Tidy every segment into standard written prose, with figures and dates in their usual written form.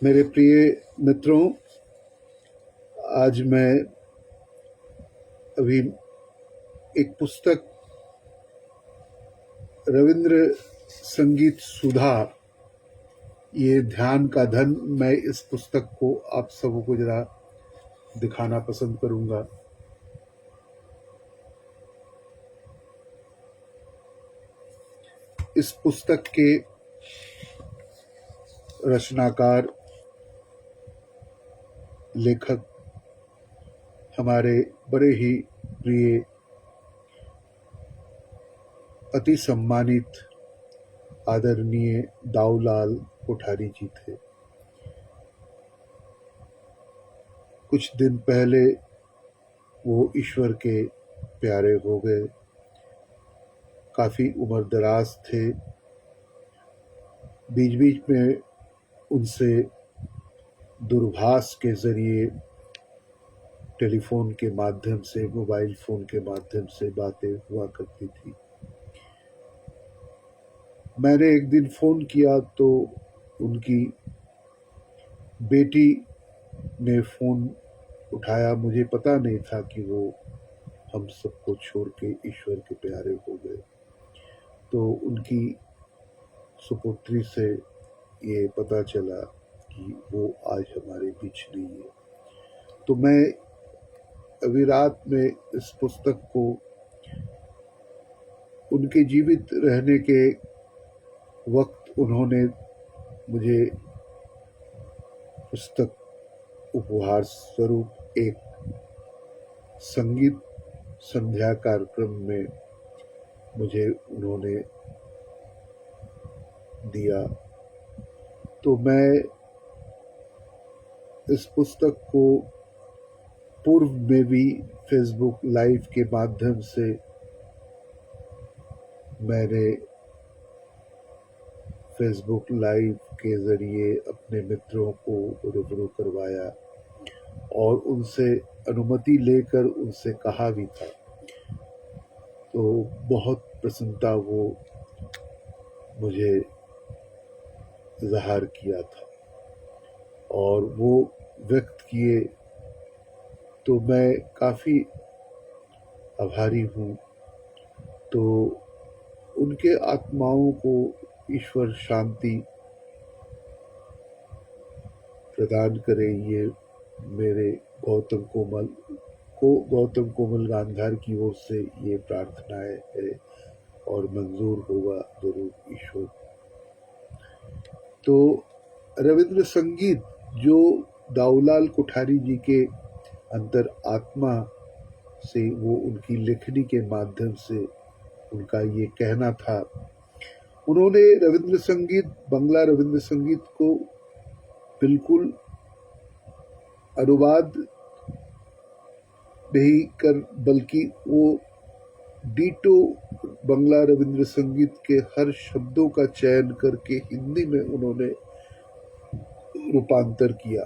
मेरे प्रिय मित्रों, आज मैं अभी एक पुस्तक रविंद्र संगीत सुधा, ये ध्यान का धन, मैं इस पुस्तक को आप सबों को जरा दिखाना पसंद करूंगा। इस पुस्तक के रचनाकार लेखक हमारे बड़े ही प्रिय अति सम्मानित आदरणीय दाऊलाल कोठारी जी थे। कुछ दिन पहले वो ईश्वर के प्यारे हो गए। काफ़ी उम्र दराज थे। बीच बीच में उनसे दूरभाष के ज़रिए, टेलीफोन के माध्यम से, मोबाइल फ़ोन के माध्यम से बातें हुआ करती थी। मैंने एक दिन फ़ोन किया तो उनकी बेटी ने फ़ोन उठाया। मुझे पता नहीं था कि वो हम सबको छोड़ के ईश्वर के प्यारे हो गए। तो उनकी सुपुत्री से ये पता चला कि वो आज हमारे बीच नहीं है। तो मैं अभी रात में इस पुस्तक को उनके जीवित रहने के वक्त उन्होंने मुझे पुस्तक उपहार स्वरूप एक संगीत संध्या कार्यक्रम में मुझे उन्होंने दिया। तो मैं इस पुस्तक को पूर्व में भी फेसबुक लाइव के माध्यम से मैंने फेसबुक लाइव के ज़रिए अपने मित्रों को रूबरू करवाया और उनसे अनुमति लेकर उनसे कहा भी था। तो बहुत प्रसन्नता वो मुझे ज़ाहिर किया था और वो व्यक्त किए, तो मैं काफ़ी आभारी हूँ। तो उनके आत्माओं को ईश्वर शांति प्रदान करे, ये मेरे गौतम कोमल गांधार की ओर से ये प्रार्थनाएं है और मंजूर होगा जरूर ईश्वर। तो रविंद्र संगीत जो दाऊलाल कोठारी जी के अंतर आत्मा से, वो उनकी लेखनी के माध्यम से उनका ये कहना था। उन्होंने रविंद्र संगीत, बांग्ला रविंद्र संगीत को बिल्कुल अनुवाद नहीं कर, बल्कि वो डीटो बांग्ला रविंद्र संगीत के हर शब्दों का चयन करके हिंदी में उन्होंने रूपांतर किया।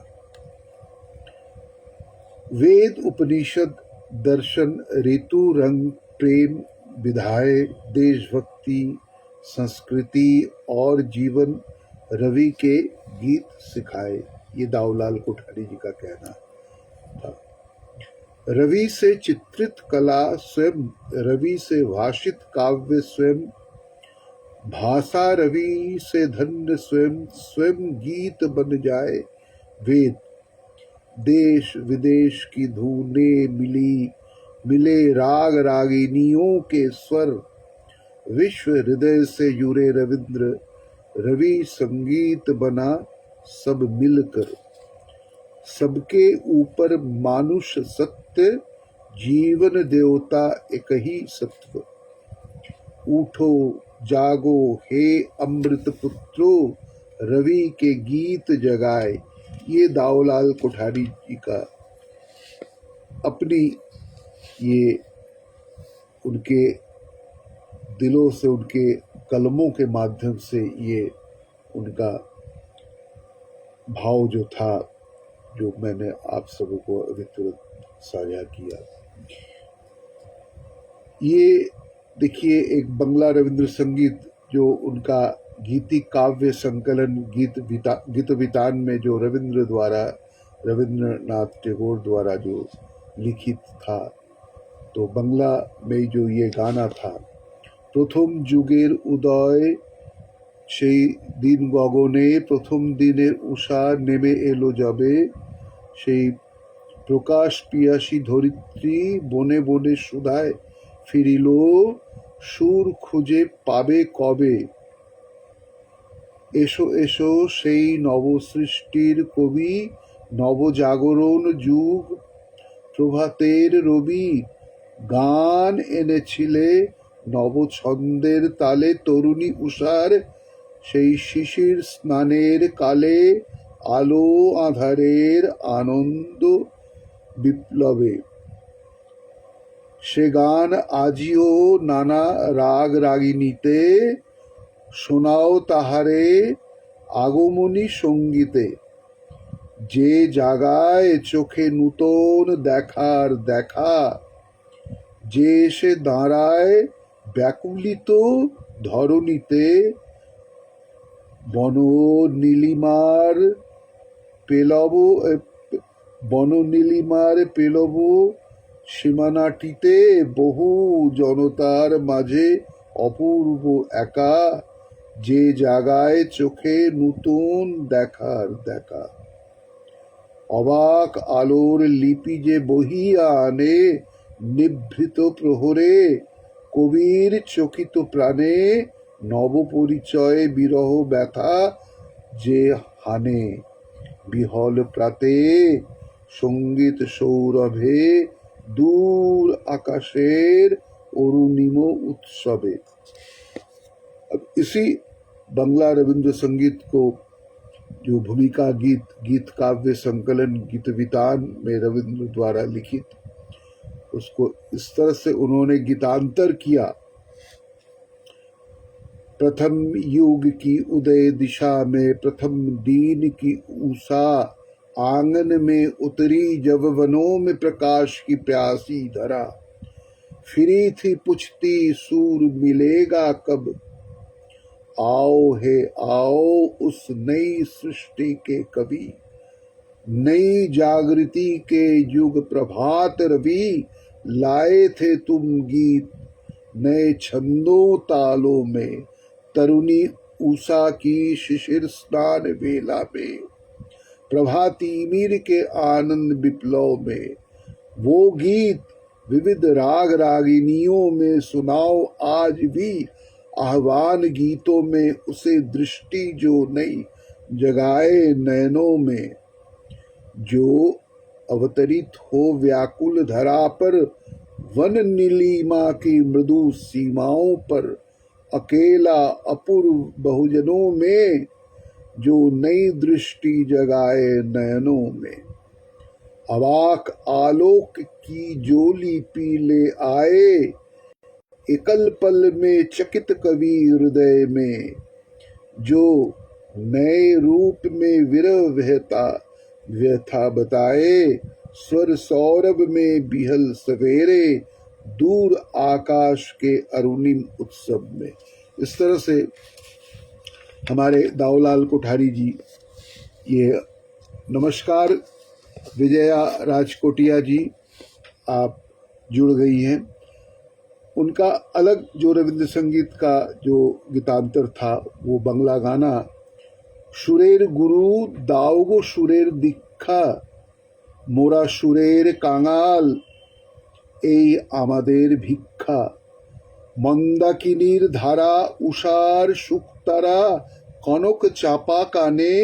वेद, उपनिषद, दर्शन, ऋतु, रंग, प्रेम, विधाएं, देशभक्ति, संस्कृति और जीवन रवि के गीत सिखाए, ये दाऊलाल कोठारी जी का कहना था। रवि से चित्रित कला स्वयं, रवि से भाषित काव्य स्वयं, भाषा रवि से धन्य स्वयं, स्वयं गीत बन जाए वेद। देश विदेश की धूने मिले राग रागिनियों के स्वर, विश्व हृदय से जुड़े रविंद्र, रवि संगीत बना सब मिलकर। सबके ऊपर मानुष सत्य, जीवन देवता एक ही सत्व। उठो जागो हे अमृत पुत्रो, रवि के गीत जगाए। ये दाऊलाल कोठारी जी का अपनी, ये उनके दिलों से, उनके कलमों के माध्यम से ये उनका भाव जो था, जो मैंने आप सबों को अभी तुरंत साझा किया। ये देखिए, एक बांग्ला रविंद्र संगीत जो उनका गीति काव्य संकलन गीत वितान में जो रविंद्रनाथ टैगोर द्वारा जो लिखित था, तो बंगला में जो ये गाना था, প্রথম যুগের উদয় সেই দিন গগনে প্রথম দিনের উষা নেমে এলো যবে, সেই প্রকাশ পিয়াসী ধরিত্রী বনে বনে সুধায় ফিরিল, সুর খুঁজে পাবে কবে, এসো এসো সেই নবসৃষ্টির কবি, নবজাগরণ যুগ প্রভাতের রবি, গান এনেছিলে নবছন্দের তালে তরুণী উষার, সেই শিশির স্নানের কালে আলো আঁধারের আনন্দ বিপ্লবে। সে গান আজিও নানা রাগ রাগিনীতে, শোনাও তাহারে আগমনী সঙ্গীতে, যে জাগায় চোখে নূতন দেখার দেখা, যে এসে দাঁড়ায় ব্যাকুলিত ধরণীতে, বননীলিমার পেলব সীমানাটিতে, বহু জনতার মাঝে অপূর্ব একা, যে জায়গায় চোখে নূতন দেখার দেখা। অবাক আলোর লিপি যে বহিয়া আনে নিভৃত প্রহরে, কবির চকিত প্রাণে নবপরিচয় বিরহ ব্যথা যে হানে, বিহল প্রাতে সঙ্গীত সৌরভে दूर आकाशेर अरुणिमो उत्सवे। अब इसी बंगला रविंद्र संगीत को जो भूमिका गीत काव्य संकलन गीत वितान में रविंद्र द्वारा लिखित, उसको इस तरह से उन्होंने गीतांतर किया। प्रथम युग की उदय दिशा में प्रथम दीन की उषा, आंगन में उतरी जब वनों में प्रकाश की प्यासी धरा, फिरी थी पूछती सूर मिलेगा कब, आओ हे आओ उस नई सृष्टि के कवि, नई जागृति के युग प्रभात रवि, लाए थे तुम गीत नए छंदों तालों में, तरुणी उषा की शिशिर स्नान वेला में, प्रभाती मीर के आनंद विप्लव में, वो गीत विविध राग रागिनियों में सुनाओ आज भी, आह्वान गीतों में उसे दृष्टि जो नई जगाए नयनों में, जो अवतरित हो व्याकुल धरा पर, वन नीलिमा की मृदु सीमाओं पर, अकेला अपूर्व बहुजनों में, जो नई दृष्टि जगाए नयनों में, अवाक आलोक की जोली पी ले आए, एकल पल में चकित कवि हृदय में, जो नए रूप में विरह व्यथा बताए, स्वर सौरभ में बिहल सवेरे, दूर आकाश के अरुणिम उत्सव में। इस तरह से हमारे दाऊलाल कोठारी जी, ये नमस्कार विजया राजकोटिया जी, आप जुड़ गई हैं। उनका अलग जो रविंद्र संगीत का जो गीतांतर था वो बंगला गाना, সুরের গুরু দাওগো সুরের দীক্ষা, মোরা সুরের কাঙাল এই আমাদের ভিক্ষা, মন্দাকিনীর ধারা উষার শুকতারা, কনক চাপা কানে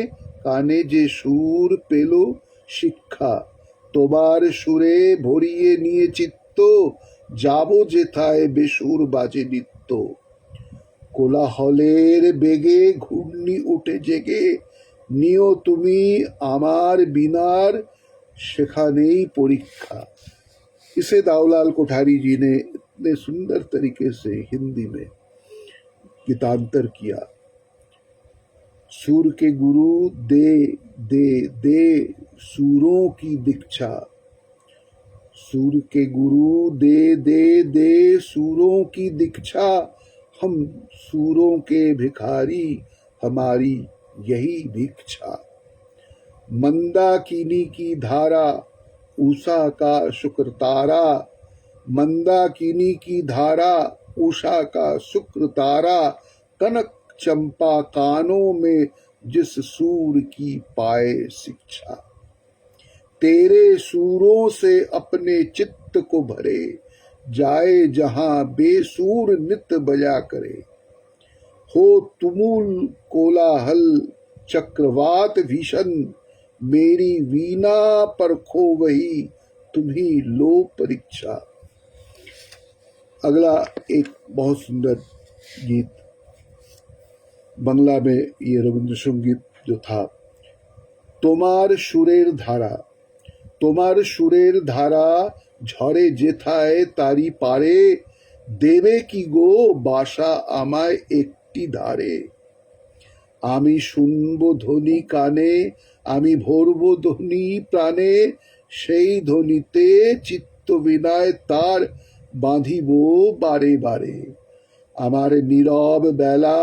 কানে যে সুর পেল শিক্ষা, তোমার সুরে ভরিয়ে নিয়ে চিত্ত, যাব যেথায় বেসুর বাজে নিত্য, কোলাহলের বেগে ঘূর্ণি উঠে জেগে, নিও তুমি আমার বিনার সেখানেই পরীক্ষা। इसे दाऊलाल कोठारी जी ने इतने सुंदर तरीके से हिंदी में गीतांतर किया। सूर के गुरु दे दे दे सूरों की दीक्षा, सूर के गुरु दे दे दे सूरों की दीक्षा, हम सूरों के भिखारी हमारी यही भिक्षा। मंदाकिनी की धारा, उषा का शुक्र तारा, मंदाकिनी की धारा, उषा का शुक्र तारा, कनक चंपा कानों में जिस सूर की पाए शिक्षा। तेरे सूरों से अपने चित्त को भरे, जाए जहां बेसूर नित बजा करे। हो तुमुल कोलाहल चक्रवात भीषण, मेरी वीणा पर खो वही तुम्ही लो परीक्षा। अगला एक बहुत सुंदर गीत, बांग्ला में ये रविंद्र संगीत जो था। তোমার সুরের ধারা, তোমার সুরের ধারা ঝরে যেথায় তারি পারে, দেবে কি গো বাসা আমায় একটি ধারে। আমি শুনবো ধ্বনি কানে, আমি ভরবো ধ্বনি প্রাণে, সেই ধ্বনিতে চিত্ত বিনায় তার বাঁধিব বারে বারে। আমার নীরব বেলা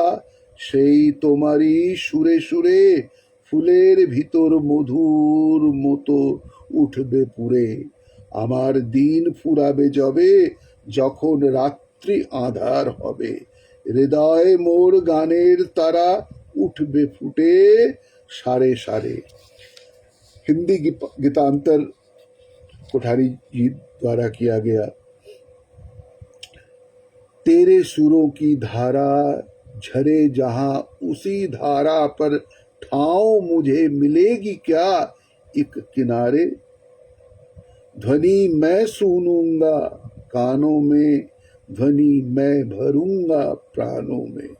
সেই তোমারই সুরে সুরে, ফুলের ভিতর মধুর মতো উঠবে পুরে। আমার দিন ফুরাবে যবে, যখন রাত্রি আঁধার হবে, হৃদয় মোর গানের তারা उठबे फूटे सारे सारे। हिंदी गीतांतर कोठारी जी द्वारा किया गया। तेरे सुरों की धारा झरे जहां, उसी धारा पर ठाव मुझे मिलेगी क्या एक किनारे। ध्वनि मैं सुनूंगा कानों में, ध्वनि मैं भरूंगा प्राणों में,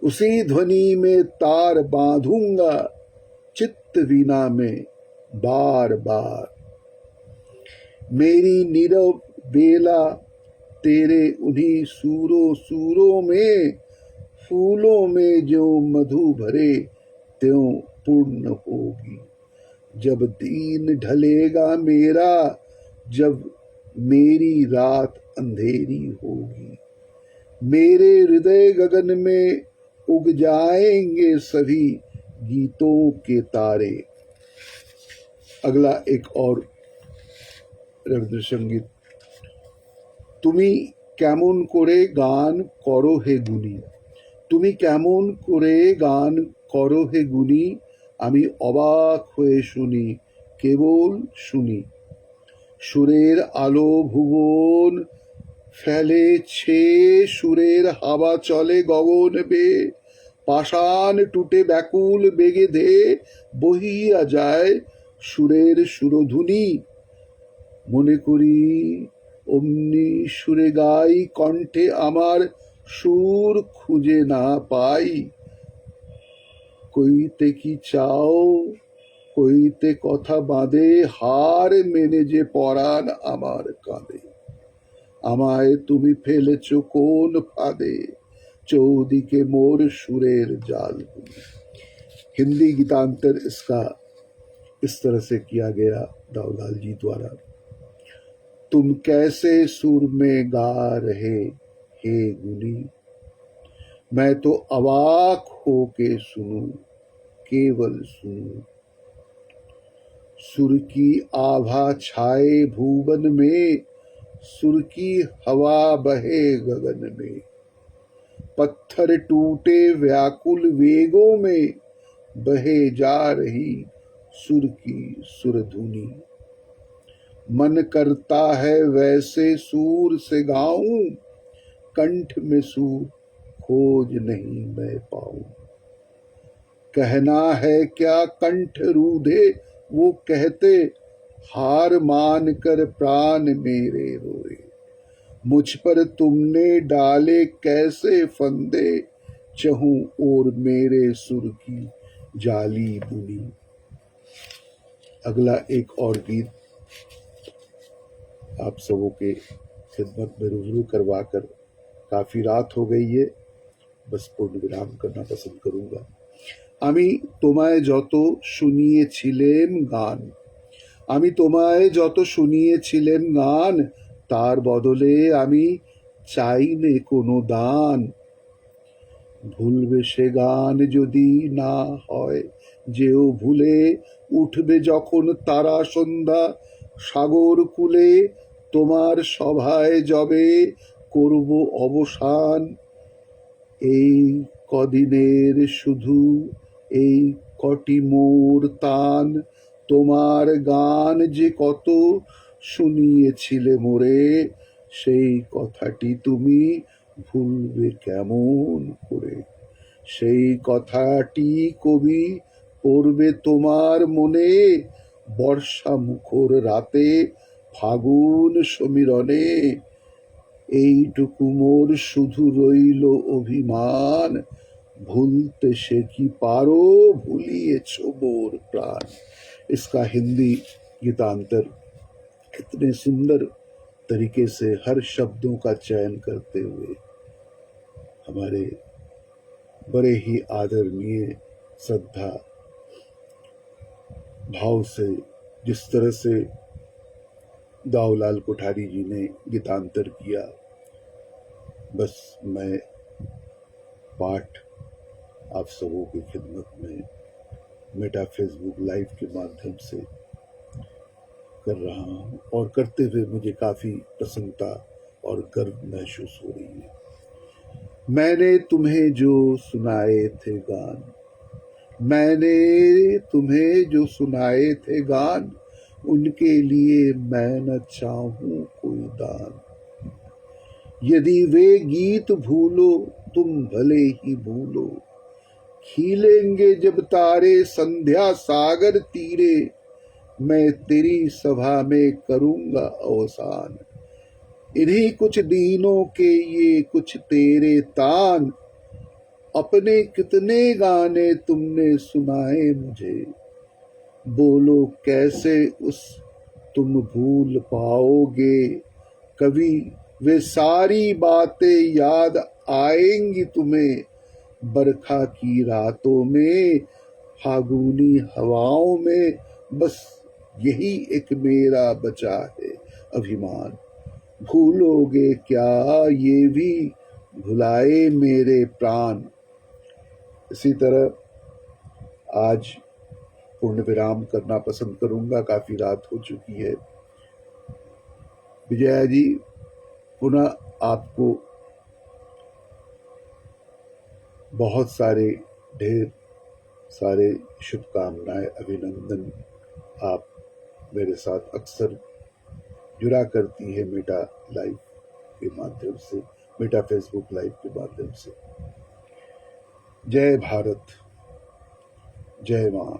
उसी ध्वनि में तार बांधूंगा चित्त वीणा में बार बार। मेरी नीरव बेला तेरे उन्हीं सूरों सूरों में, फूलों में जो मधु भरे त्यों पूर्ण होगी। जब दिन ढलेगा मेरा, जब मेरी रात अंधेरी होगी, मेरे हृदय गगन में उग जाएंगे सभी गीतों के तारे। अगला एक और रविंद्र संगीत। তুমি কেমন করে গান করো হে গুণী, তুমি কেমন করে গান করো হে গুণী, আমি অবাক হয়ে শুনি, কেবল শুনি। সুরের আলো ভুবন ফেলেছে, সুরের হাওয়া চলে গগন বেয়ে, পাষাণ টুটে ব্যাকুল বেগে ধে বহিয়া যায় সুরের সুরধুনি। মনে করি অমনি সুরে গাই, কণ্ঠে আমার সুর খুঁজে না পাই। কইতে কি চাও, কইতে কথা বাঁধে, হার মেনে যে পরাণ আমার কাঁদে। আমায় তুমি ফেলেছ কোন ফাঁদে, चौदिके मोर सुरेर जाल। हिंदी गीतांतर इसका इस तरह से किया गया दाऊलाल जी द्वारा। तुम कैसे सुर में गा रहे हे गुनी, मैं तो अवाक हो के सुनूं, केवल सुनूं। सुर की आभा छाए भुवन में, सुर की हवा बहे गगन में, पत्थर टूटे व्याकुल वेगों में, बहे जा रही सुर की सुरधुनी। मन करता है वैसे सूर से गाऊं, कंठ में सूर खोज नहीं मैं पाऊं। कहना है क्या कंठ रूधे वो कहते, हार मान कर प्राण मेरे रोए। मुझ पर तुमने डाले कैसे फंदे, चहूं और मेरे सुर की जाली बुनी। अगला एक और गीत आप सबों के खिदमत में रुजू करवाकर, काफी रात हो गई है, बस पूर्ण विराम करना पसंद करूंगा। আমি তোমায় যত শুনিয়েছিলেম গান, আমি তোমায় যত শুনিয়েছিলেম গান, তার বদলে আমি চাই নে কোনো দান। ভুলবে সে গান যদি না হয়, যেও ভুলে উঠবে যখন তারা সন্ধ্যা সাগর কূলে, তোমার সভায় যবে করব অবসান। এই কদিনের শুধু এই কটি মোর তান, তোমার গান যে কত শুনিয়েছিলে মোরে, সেই কথাটি তুমি ভুলবে কেমন করে। সেই কথাটি কবি পড়বে তোমার মনে, বর্ষা মুখর রাতে ফাগুন সমীরণে। এইটুকু মোর শুধু রইল অভিমান, भूलते से की पारो भूलिए मोर प्राण। इसका हिंदी गीतांतर इतने सुंदर तरीके से हर शब्दों का चयन करते हुए हमारे बड़े ही आदरणीय श्रद्धा भाव से जिस तरह से दाऊलाल कोठारी जी ने गीतांतर किया, बस मैं पाठ आप सबों की खिदमत में मेटा फेसबुक लाइव के माध्यम से कर रहा हूँ और करते हुए मुझे काफ़ी प्रसन्नता और गर्व महसूस हो रही है। मैंने तुम्हें जो सुनाए थे गान, मैंने तुम्हें जो सुनाए थे गान, उनके लिए मैं न चाहूँ कोई दान। यदि वे गीत भूलो तुम भले ही भूलो, खिलेंगे जब तारे संध्या सागर तीरे, मैं तेरी सभा में करूंगा अवसान। इन्हीं कुछ दीनों के ये कुछ तेरे तान, अपने कितने गाने तुमने सुनाए मुझे, बोलो कैसे उस तुम भूल पाओगे। कभी वे सारी बातें याद आएंगी तुम्हें, बरखा की रातों में फागुनी हवाओं में, बस यही एक मेरा बचा है अभिमान। भूलोगे क्या ये भी भुलाए मेरे प्राण। इसी तरह आज पूर्ण विराम करना पसंद करूंगा, काफी रात हो चुकी है। विजया जी, पुनः आपको बहुत सारे ढेर सारे शुभकामनाएं, अभिनंदन। आप मेरे साथ अक्सर जुड़ा करती है मेटा लाइव के माध्यम से, मेटा फेसबुक लाइव के माध्यम से। जय भारत, जय मां।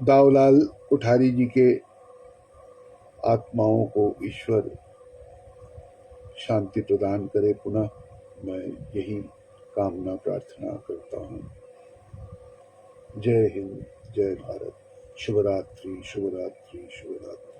दाऊलाल कोठारी जी के आत्माओं को ईश्वर शांति प्रदान करे, पुनः मैं यही कामना प्रार्थना करता हूँ। जय हिंद, जय भारत। शुभरात्रि, शुभरात्रि, शुभरात्रि।